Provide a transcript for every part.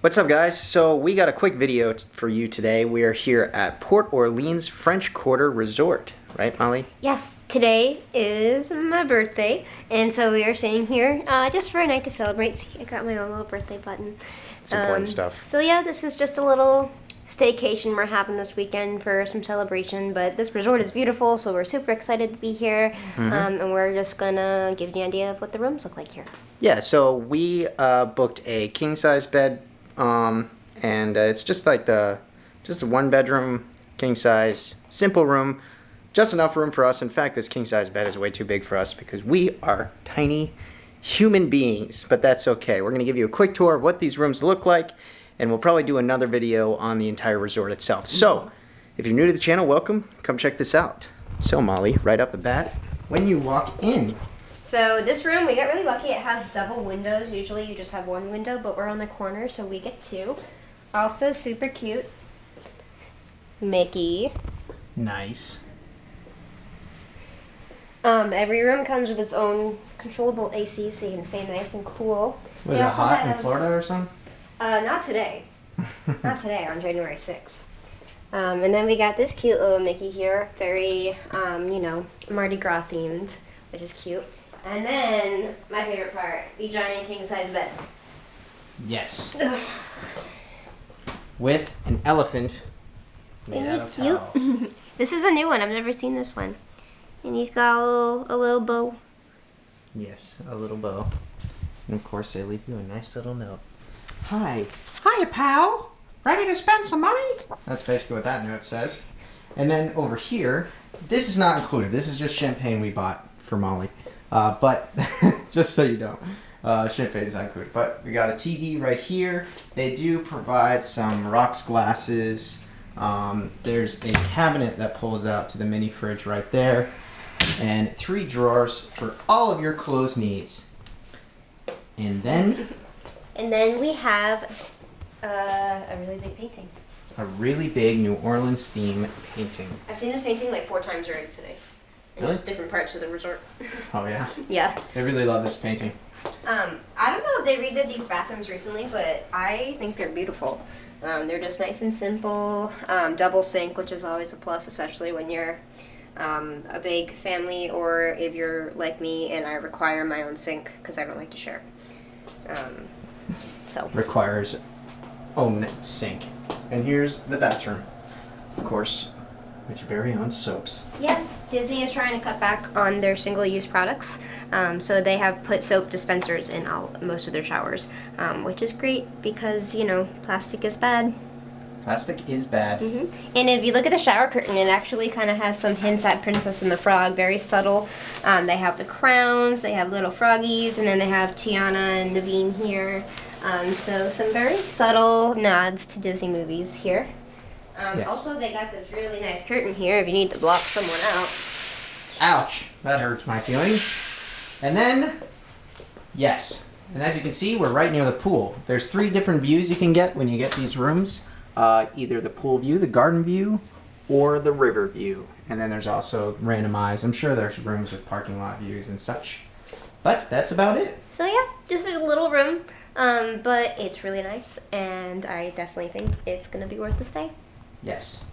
What's up, guys? So we got a quick video for you today. We are here at Port Orleans French Quarter Resort. Right, Molly? Yes, today is my birthday, and so we are staying here just for a night to celebrate. See, I got my own little birthday button. It's important stuff. So yeah, this is just a little staycation we're having this weekend for some celebration, but this resort is beautiful, so we're super excited to be here, and we're just gonna give you an idea of what the rooms look like here. Yeah, so we booked a king-size bed, and it's just like just a one-bedroom, king-size, simple room. Just enough room for us. In fact, this king-size bed is way too big for us because we are tiny human beings, but that's okay. We're going to give you a quick tour of what these rooms look like, and we'll probably do another video on the entire resort itself. So, if you're new to the channel, welcome. Come check this out. So, Molly, right off the bat, when you walk in... So this room, we got really lucky. It has double windows. Usually you just have one window, but we're on the corner, so we get two. Also super cute. Mickey. Nice. Every room comes with its own controllable AC, so you can stay nice and cool. Was it hot in Florida or something? Not today. Not today, on January 6th. And then we got this cute little Mickey here. Very, Mardi Gras themed, which is cute. And then, my favorite part, the giant king-size bed. Yes. With an elephant made out of towels. This is a new one. I've never seen this one. And he's got a little bow. Yes, a little bow. And of course, they leave you a nice little note. Hi. Hiya, pal. Ready to spend some money? That's basically what that note says. And then over here, this is not included. This is just champagne we bought for Molly. But just so you know, champagne is not included. But we got a TV right here. They do provide some rocks glasses. There's a cabinet that pulls out to the mini fridge right there. And 3 drawers for all of your clothes needs. And then we have a really big painting. A really big New Orleans theme painting. I've seen this painting like 4 times already today. In Really? just different parts of the resort. Oh yeah? Yeah. They really love this painting. I don't know if they redid these bathrooms recently, but I think they're beautiful. They're just nice and simple. Double sink, which is always a plus, especially when you're a big family, or if you're like me and I require my own sink because I don't like to share. Requires own sink. And here's the bathroom. Of course, with your very own soaps. Yes, Disney is trying to cut back on their single-use products, so they have put soap dispensers in most of their showers, which is great because, plastic is bad. Plastic is bad. And if you look at the shower curtain, it actually kind of has some hints at Princess and the Frog, very subtle. They have the crowns, they have little froggies, and then they have Tiana and Naveen here. So some very subtle nods to Disney movies here. Yes. Also, they got this really nice curtain here if you need to block someone out. Ouch! That hurts my feelings. And then, yes. And as you can see, we're right near the pool. There's 3 different views you can get when you get these rooms. Either the pool view, the garden view, or the river view. And then there's also randomized. I'm sure there's rooms with parking lot views and such. But that's about it. So yeah, just a little room, but it's really nice, and I definitely think it's going to be worth the stay. Yes.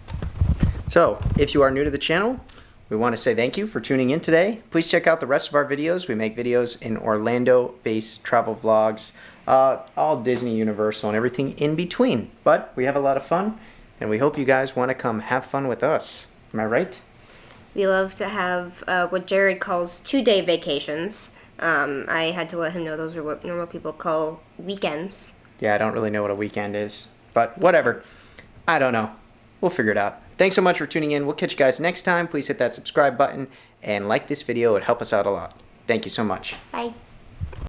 So, if you are new to the channel, we want to say thank you for tuning in today. Please check out the rest of our videos. We make videos in Orlando-based travel vlogs, all Disney, Universal, and everything in between. But we have a lot of fun, and we hope you guys want to come have fun with us. Am I right? We love to have what Jared calls 2-day vacations. I had to let him know those are what normal people call weekends. Yeah, I don't really know what a weekend is, but whatever. I don't know. We'll figure it out. Thanks so much for tuning in. We'll catch you guys next time. Please hit that subscribe button and like this video. It'd help us out a lot. Thank you so much. Bye.